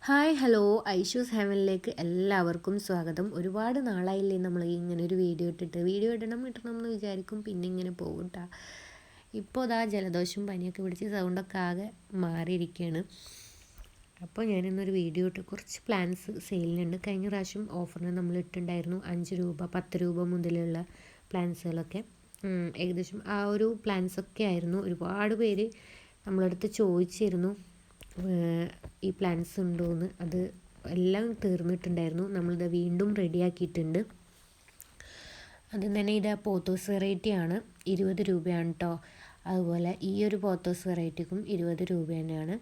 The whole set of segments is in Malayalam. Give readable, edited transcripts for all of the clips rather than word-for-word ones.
ഹായ് ഹലോ ഐഷൂസ് ഹെവനിലേക്ക് എല്ലാവർക്കും സ്വാഗതം. ഒരുപാട് നാളായില്ലേ നമ്മൾ ഇങ്ങനെ ഒരു വീഡിയോ ഇടണം എന്ന് വിചാരിക്കും, പിന്നെ ഇങ്ങനെ പോകും കേട്ടോ. ഇപ്പോൾ അതാ ജലദോഷവും പനിയൊക്കെ പിടിച്ച് സൗണ്ടൊക്കെ ആകെ മാറിയിരിക്കുകയാണ്. അപ്പോൾ ഞാനിന്നൊരു വീഡിയോ ഇട്ട് കുറച്ച് പ്ലാൻസ് സെയിലിനുണ്ട്. കഴിഞ്ഞ പ്രാവശ്യം ഓഫറിന് നമ്മൾ ഇട്ടുണ്ടായിരുന്നു 5 രൂപ 10 രൂപ മുതലുള്ള പ്ലാൻസുകളൊക്കെ. ഏകദേശം ആ ഒരു പ്ലാൻസൊക്കെ ആയിരുന്നു. ഒരുപാട് പേര് നമ്മളടുത്ത് ചോദിച്ചിരുന്നു ഈ പ്ലാൻസ് ഉണ്ടോയെന്ന്. അത് എല്ലാം തീർന്നിട്ടുണ്ടായിരുന്നു. നമ്മളിത് വീണ്ടും റെഡിയാക്കിയിട്ടുണ്ട്. അതിൽ തന്നെ ഇത് പോത്തോസ് വെറൈറ്റിയാണ്, 20 രൂപയാണ് കേട്ടോ. അതുപോലെ ഈ ഒരു പോത്തോസ് വെറൈറ്റിക്കും 20 രൂപ തന്നെയാണ്.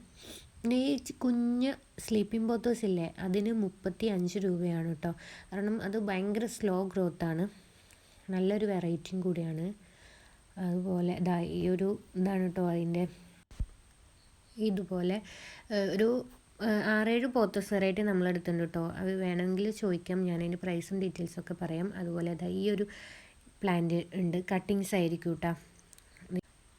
ഈ കുഞ്ഞ് സ്ലീപ്പിംഗ് പോത്തോസ് ഇല്ലേ, അതിന് 35 രൂപയാണ് കേട്ടോ. കാരണം അത് ഭയങ്കര സ്ലോ ഗ്രോത്താണ്, നല്ലൊരു വെറൈറ്റിയും കൂടിയാണ്. അതുപോലെ ഈ ഒരു ഇതാണ് കേട്ടോ അതിൻ്റെ. ഇതുപോലെ ഒരു 6-7 പോത്തോസ് വെറൈറ്റി നമ്മളെടുത്തിട്ടുണ്ട് കേട്ടോ. അത് വേണമെങ്കിൽ ചോദിക്കാം, ഞാനതിൻ്റെ പ്രൈസും ഡീറ്റെയിൽസൊക്കെ പറയാം. അതുപോലെ ഈ ഒരു പ്ലാന്റ് ഉണ്ട്, കട്ടിങ്സ് ആയിരിക്കും കേട്ടോ.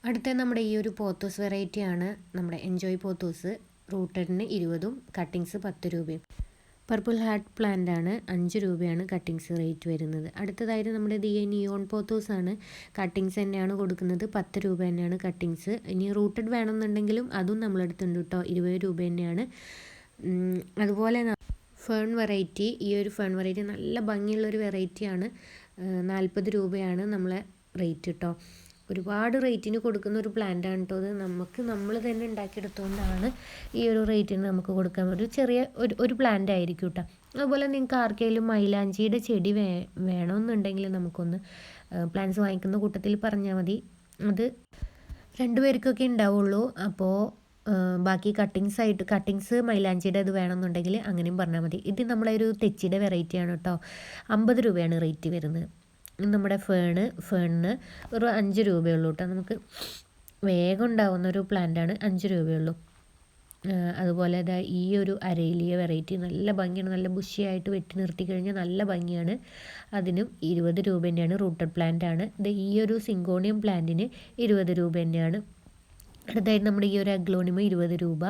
അടുത്ത നമ്മുടെ ഈ ഒരു പോത്തോസ് വെറൈറ്റിയാണ് നമ്മുടെ എൻജോയ് പോത്തോസ്. റൂട്ടഡിന് 20ഉം കട്ടിങ്സ് 10 രൂപയും. പർപ്പിൾ ഹാർട്ട് പ്ലാന്റ് ആണ്, 5 രൂപയാണ് കട്ടിങ്സ് റേറ്റ് വരുന്നത്. അടുത്തതായിട്ട് നമ്മുടെ നിയോൺ പോത്തോസ് ആണ്. കട്ടിങ്സ് തന്നെയാണ് കൊടുക്കുന്നത്, 10 രൂപ തന്നെയാണ് കട്ടിങ്സ്. ഇനി റൂട്ടഡ് വേണമെന്നുണ്ടെങ്കിലും അതും നമ്മളെടുത്തുണ്ട് കേട്ടോ, 20 രൂപ തന്നെയാണ്. അതുപോലെ ഫേൺ വെറൈറ്റി, ഈ ഒരു ഫേൺ വെറൈറ്റി നല്ല ഭംഗിയുള്ളൊരു വെറൈറ്റിയാണ്, 40 രൂപയാണ് നമ്മളെ റേറ്റ് കേട്ടോ. ഒരുപാട് റേറ്റിന് കൊടുക്കുന്ന ഒരു പ്ലാന്റാണ് കേട്ടോ അത്. നമ്മൾ തന്നെ ഉണ്ടാക്കിയെടുത്തുകൊണ്ടാണ് ഈ ഒരു റേറ്റിന് നമുക്ക് കൊടുക്കാൻ ഒരു ചെറിയ ഒരു പ്ലാന്റ് ആയിരിക്കും കേട്ടോ. അതുപോലെ നിങ്ങൾക്ക് ആർക്കെങ്കിലും മൈലാഞ്ചിയുടെ ചെടി വേണമെന്നുണ്ടെങ്കിൽ നമുക്കൊന്ന് പ്ലാന്റ്സ് വാങ്ങിക്കുന്ന കൂട്ടത്തിൽ പറഞ്ഞാൽ മതി. അത് 2 പേർക്കൊക്കെ ഉണ്ടാവുള്ളൂ. അപ്പോൾ ബാക്കി കട്ടിങ്സ് മൈലാഞ്ചിയുടെ ഇത് വേണമെന്നുണ്ടെങ്കിൽ അങ്ങനെയും പറഞ്ഞാൽ മതി. ഇത് നമ്മളെ ഒരു തെച്ചിയുടെ വെറൈറ്റിയാണ് കേട്ടോ, 50 രൂപയാണ് റേറ്റ് വരുന്നത്. നമ്മുടെ ഫേണിന് ഒരു 5 രൂപയുള്ളൂ കേട്ടോ. നമുക്ക് വേഗം ഉണ്ടാവുന്ന ഒരു പ്ലാന്റാണ്, 5 രൂപയുള്ളൂ. അതുപോലെ ഈ ഒരു അരേലിയ വെറൈറ്റി നല്ല ഭംഗിയാണ്, നല്ല ബുഷിയായിട്ട് വെട്ടി നിർത്തി കഴിഞ്ഞാൽ നല്ല ഭംഗിയാണ്. അതിനും 20 രൂപ തന്നെയാണ്. റൂട്ടഡ് പ്ലാന്റ് ആണ്. ഈ ഒരു സിങ്കോണിയം പ്ലാന്റിന് 20 രൂപ തന്നെയാണ്. അടുത്തായിട്ട് നമ്മുടെ ഈ ഒരു അഗ്ലോണിമ 20 രൂപ.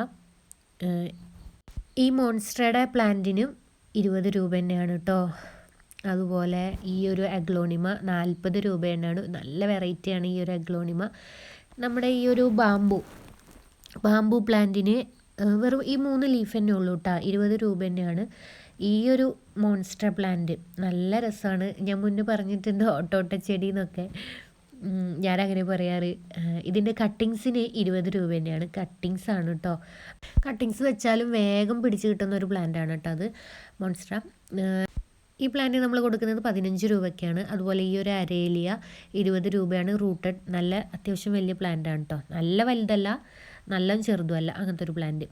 ഈ മോൺസ്റ്ററുടെ പ്ലാന്റിനും 20 രൂപ തന്നെയാണ് കേട്ടോ. അതുപോലെ ഈ ഒരു അഗ്ലോണിമ 40 രൂപ തന്നെയാണ്. നല്ല വെറൈറ്റിയാണ് ഈ ഒരു അഗ്ലോണിമ. നമ്മുടെ ഈ ഒരു ബാമ്പു പ്ലാന്റിന് വെറും ഈ 3 ലീഫ് തന്നെ ഉള്ളൂ കേട്ടോ, 20 രൂപ തന്നെയാണ്. ഈ ഒരു മോൺസ്റ്റർ പ്ലാന്റ് നല്ല രസമാണ്. ഞാൻ മുന്നേ പറഞ്ഞിട്ടുണ്ട് ഓട്ടോട്ട ചെടി എന്നൊക്കെ, ഞാനങ്ങനെ പറയാറ്. ഇതിൻ്റെ കട്ടിങ്സിന് 20 രൂപ തന്നെയാണ്. കട്ടിങ്സ് ആണ് കേട്ടോ. കട്ടിങ്സ് വെച്ചാലും വേഗം പിടിച്ച് കിട്ടുന്ന ഒരു പ്ലാന്റാണ് കേട്ടോ അത്, മോൺസ്റ്റർ. ഈ പ്ലാന്റ് നമ്മൾ കൊടുക്കുന്നത് 15 രൂപയ്ക്കാണ്. അതുപോലെ ഈ ഒരു അരേലിയ 20 രൂപയാണ്. റൂട്ടഡ്, നല്ല അത്യാവശ്യം വലിയ പ്ലാന്റാണ് കേട്ടോ. നല്ല വലുതല്ല, നല്ല ചെറുതുമല്ല, അങ്ങനത്തെ ഒരു പ്ലാന്റ്.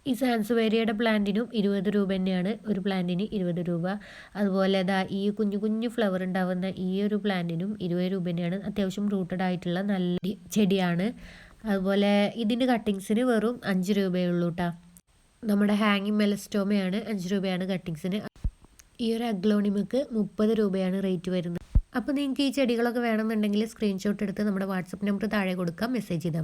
ഈ സാൻസുവേരിയയുടെ പ്ലാന്റിനും 20 രൂപ തന്നെയാണ്. ഒരു പ്ലാന്റിന് 20 രൂപ. അതുപോലെ ഈ കുഞ്ഞു ഫ്ലവർ ഉണ്ടാവുന്ന ഈ ഒരു പ്ലാന്റിനും 20 രൂപ തന്നെയാണ്. അത്യാവശ്യം റൂട്ടഡ് ആയിട്ടുള്ള നല്ല ചെടിയാണ്. അതുപോലെ ഇതിൻ്റെ കട്ടിങ്സിന് വെറും 5 രൂപയേ ഉള്ളൂ കേട്ടോ. നമ്മുടെ ഹാങ്ങിങ് മെലസ്റ്റോമയാണ്, 5 രൂപയാണ് കട്ടിങ്സിന്. ഈ ഒരു അഗ്ലോണിമക്ക് 30 രൂപയാണ് റേറ്റ് വരുന്നത്. അപ്പോൾ നിങ്ങൾക്ക് ഈ ചെടികളൊക്കെ വേണമെന്നുണ്ടെങ്കിൽ സ്ക്രീൻഷോട്ട് എടുത്ത് നമ്മുടെ വാട്സപ്പ് നമ്പർ താഴെ കൊടുക്കാം, മെസ്സേജ് ചെയ്താൽ